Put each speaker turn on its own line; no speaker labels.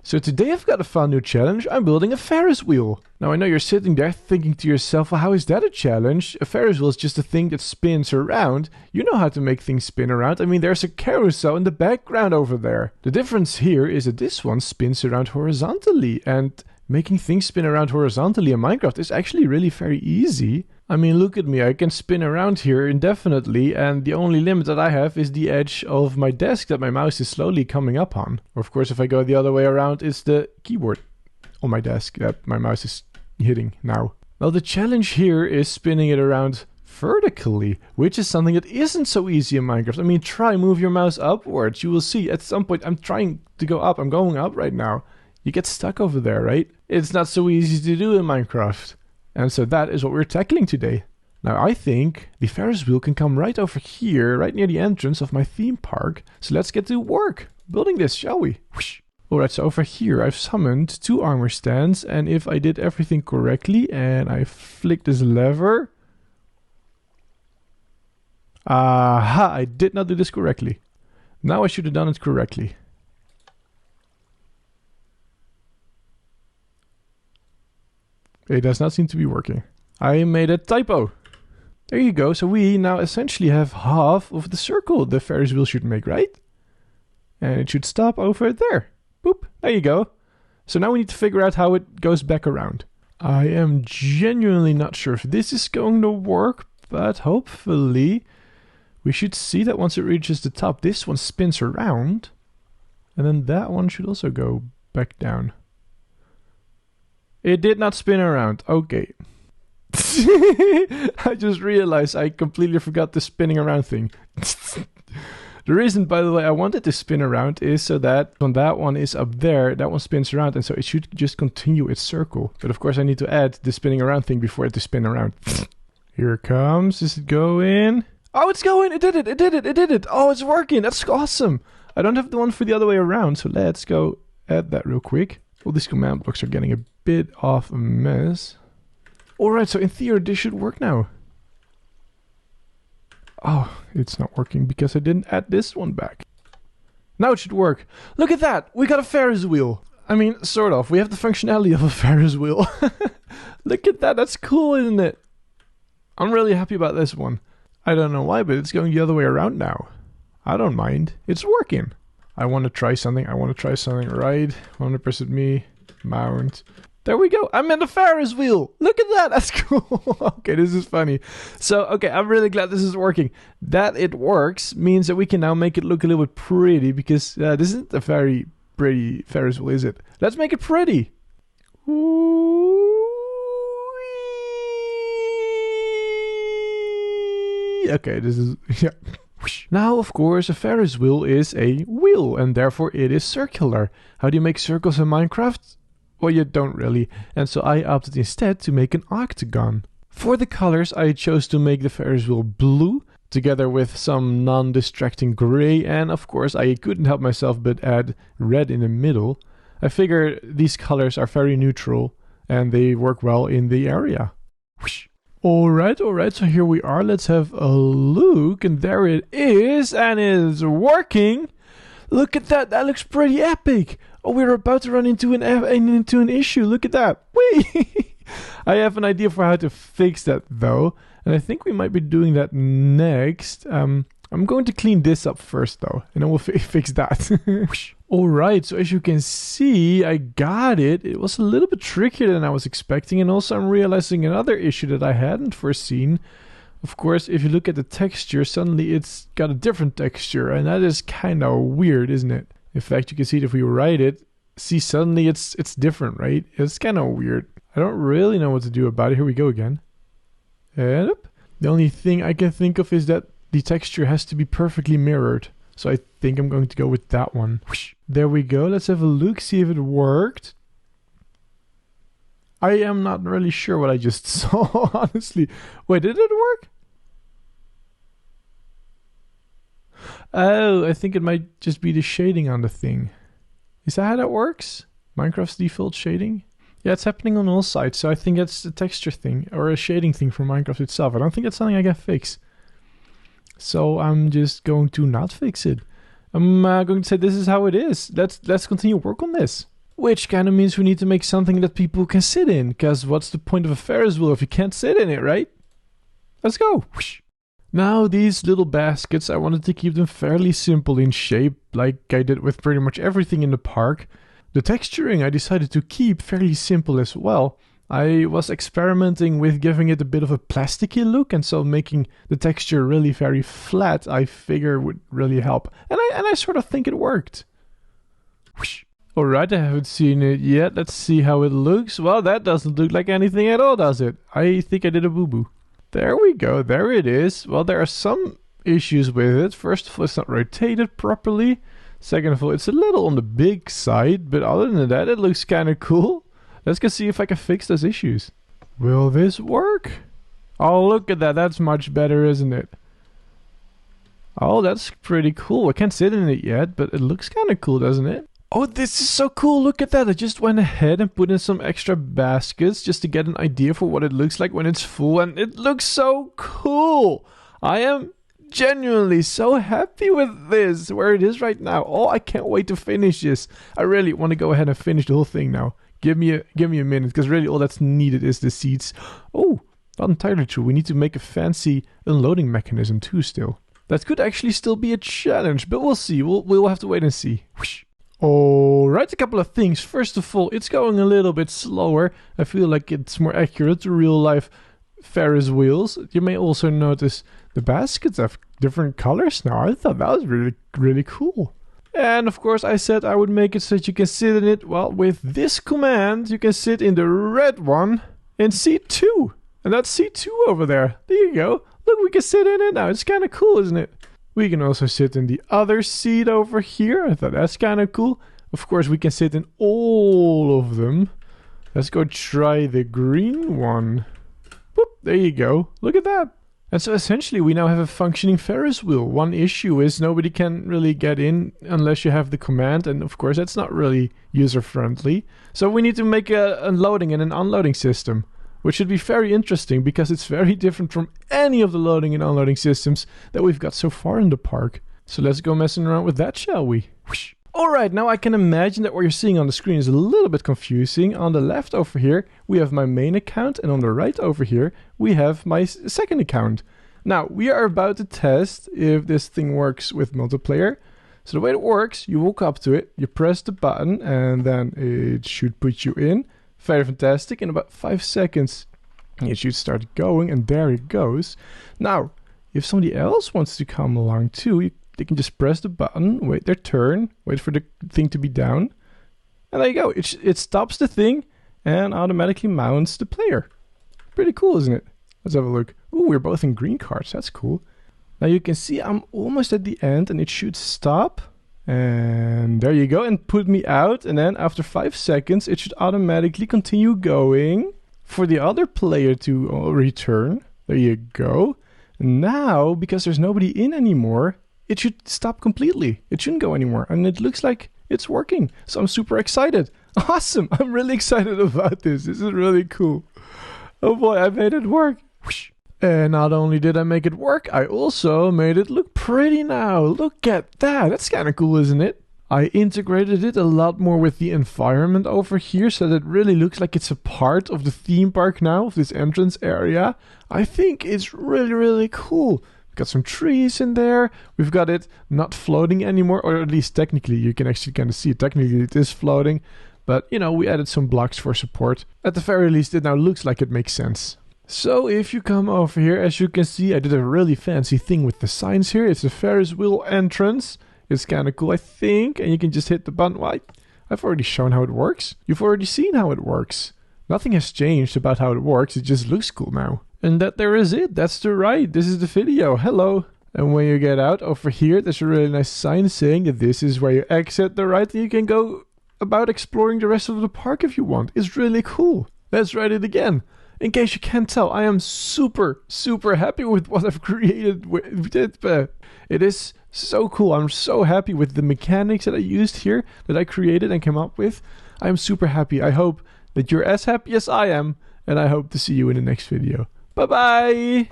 So today I've got a fun new challenge. I'm building a Ferris wheel. Now I know you're sitting there thinking to yourself, well, how is that a challenge? A Ferris wheel is just a thing that spins around. You know how to make things spin around. I mean, there's a carousel in the background over there. The difference here is that this one spins around horizontally, and making things spin around horizontally in Minecraft is actually really very easy. I mean, look at me, I can spin around here indefinitely, and the only limit that I have is the edge of my desk that my mouse is slowly coming up on. Or of course, if I go the other way around, it's the keyboard on my desk that my mouse is hitting now. Well, the challenge here is spinning it around vertically, which is something that isn't so easy in Minecraft. I mean, move your mouse upwards. You will see at some point, I'm trying to go up, I'm going up right now. You get stuck over there, right? It's not so easy to do in Minecraft. And so that is what we're tackling today. Now I think the Ferris wheel can come right over here, right near the entrance of my theme park. So let's get to work building this, shall we? Whoosh. Alright, so over here I've summoned 2 armor stands, and if I did everything correctly and I flick this lever... Aha, I did not do this correctly. Now I should have done it correctly. It does not seem to be working. I made a typo. There you go. So we now essentially have half of the circle the Ferris wheel should make, right? And it should stop over there. Boop. There you go. So now we need to figure out how it goes back around. I am genuinely not sure if this is going to work, but hopefully we should see that once it reaches the top, this one spins around. And then that one should also go back down. It did not spin around. Okay. I just realized I completely forgot the spinning around thing. The reason, by the way, I wanted to spin around is so that when that one is up there, that one spins around, and so it should just continue its circle. But of course I need to add the spinning around thing before it to spin around. Here it comes. Is it going? Oh, it's going! It did it! It did it! It did it! Oh, it's working! That's awesome! I don't have the one for the other way around, so let's go add that real quick. All these command blocks are getting a bit of a mess. Alright, so in theory this should work now. Oh, it's not working because I didn't add this one back. Now it should work. Look at that! We got a Ferris wheel! I mean, sort of. We have the functionality of a Ferris wheel. Look at that, that's cool, isn't it? I'm really happy about this one. I don't know why, but it's going the other way around now. I don't mind. It's working. I want to try something. Right. 100% me. Mount. There we go. I'm in the Ferris wheel. Look at that. That's cool. Okay, this is funny. So, okay, I'm really glad this is working. That it works means that we can now make it look a little bit pretty, because this isn't a very pretty Ferris wheel, is it? Let's make it pretty. Okay, this is... yeah. Now, of course, a Ferris wheel is a wheel, and therefore it is circular. How do you make circles in Minecraft? Well, you don't really. And so I opted instead to make an octagon. For the colors, I chose to make the Ferris wheel blue, together with some non-distracting gray, and of course I couldn't help myself but add red in the middle. I figure these colors are very neutral, and they work well in the area. Whoosh. Alright, so here we are. Let's have a look, and there it is, and it's working. Look at that, that looks pretty epic. Oh, we're about to run into an issue. Look at that. Whee! I have an idea for how to fix that though, and I think we might be doing that next. I'm going to clean this up first though, and then we'll fix that. Alright, so as you can see, I got it. It was a little bit trickier than I was expecting, and also I'm realizing another issue that I hadn't foreseen. Of course, if you look at the texture, suddenly it's got a different texture, and that is kind of weird, isn't it? In fact, you can see it if we write it. See, suddenly it's different, right? It's kind of weird. I don't really know what to do about it. Here we go again. And up. The only thing I can think of is that the texture has to be perfectly mirrored. So I think I'm going to go with that one. There we go. Let's have a look, see if it worked. I am not really sure what I just saw, honestly. Wait, did it work? Oh, I think it might just be the shading on the thing. Is that how that works? Minecraft's default shading? Yeah, it's happening on all sides, so I think that's a texture thing, or a shading thing from Minecraft itself. I don't think that's something I can fix. So I'm just going to not fix it. I'm going to say this is how it is. Let's continue work on this. Which kind of means we need to make something that people can sit in, because what's the point of a Ferris wheel if you can't sit in it, right? Let's go! Whoosh. Now these little baskets, I wanted to keep them fairly simple in shape, like I did with pretty much everything in the park. The texturing I decided to keep fairly simple as well. I was experimenting with giving it a bit of a plasticky look, and so making the texture really very flat I figure would really help. And I sort of think it worked. Whoosh. Alright, I haven't seen it yet. Let's see how it looks. Well, that doesn't look like anything at all, does it? I think I did a boo-boo. There we go, there it is. Well, there are some issues with it. First of all, it's not rotated properly. Second of all, it's a little on the big side, but other than that, it looks kind of cool. Let's go see if I can fix those issues. Will this work? Oh, look at that. That's much better, isn't it? Oh, that's pretty cool. I can't sit in it yet, but it looks kind of cool, doesn't it? Oh, this is so cool. Look at that. I just went ahead and put in some extra baskets just to get an idea for what it looks like when it's full. And it looks so cool. I am genuinely so happy with this, where it is right now. Oh, I can't wait to finish this. I really want to go ahead and finish the whole thing now. Give me a minute, because really all that's needed is the seats. Oh, not entirely true. We need to make a fancy unloading mechanism too still. That could actually still be a challenge, but we'll see. We'll have to wait and see. Whoosh. Alright, a couple of things. First of all, it's going a little bit slower. I feel like it's more accurate to real life Ferris wheels. You may also notice the baskets have different colors now. I thought that was really, really cool. And of course, I said I would make it so that you can sit in it. Well, with this command, you can sit in the red one in seat 2. And that's seat 2 over there. There you go. Look, we can sit in it now. It's kind of cool, isn't it? We can also sit in the other seat over here. I thought that's kind of cool. Of course, we can sit in all of them. Let's go try the green one. Boop, there you go. Look at that. And so essentially we now have a functioning Ferris wheel. One issue is nobody can really get in unless you have the command. And of course, that's not really user-friendly. So we need to make a loading and an unloading system, which should be very interesting because it's very different from any of the loading and unloading systems that we've got so far in the park. So let's go messing around with that, shall we? Whoosh. Alright, now I can imagine that what you're seeing on the screen is a little bit confusing. On the left over here, we have my main account, and on the right over here, we have my second account. Now, we are about to test if this thing works with multiplayer. So the way it works, you walk up to it, you press the button, and then it should put you in. Very fantastic. In about 5 seconds, it should start going, and there it goes. Now, if somebody else wants to come along too, they can just press the button, wait their turn, wait for the thing to be down, and there you go. It stops the thing and automatically mounts the player. Pretty cool, isn't it? Let's have a look. Ooh, we're both in green cards. That's cool. Now you can see I'm almost at the end, and it should stop. And there you go, and put me out. And then after 5 seconds, it should automatically continue going for the other player to return. There you go. And now, because there's nobody in anymore, it should stop completely. It shouldn't go anymore. And it looks like it's working. So I'm super excited. Awesome. I'm really excited about this. This is really cool. Oh boy, I made it work. Whoosh. And not only did I make it work, I also made it look pretty now. Look at that. That's kind of cool, isn't it? I integrated it a lot more with the environment over here so that it really looks like it's a part of the theme park now, of this entrance area. I think it's really, really cool. We've got some trees in there. We've got it not floating anymore, or at least technically you can actually kind of see it. Technically it is floating, but you know, we added some blocks for support. At the very least, it now looks like it makes sense. So if you come over here, as you can see, I did a really fancy thing with the signs here. It's a Ferris wheel entrance. It's kind of cool, I think. And you can just hit the button. Well, I've already shown how it works. You've already seen how it works. Nothing has changed about how it works. It just looks cool now. And that there is it. That's the ride. This is the video. Hello. And when you get out over here, there's a really nice sign saying that this is where you exit the ride. And you can go about exploring the rest of the park if you want. It's really cool. Let's ride it again. In case you can't tell, I am super, super happy with what I've created with it. It is so cool. I'm so happy with the mechanics that I used here, that I created and came up with. I am super happy. I hope that you're as happy as I am, and I hope to see you in the next video. Bye-bye!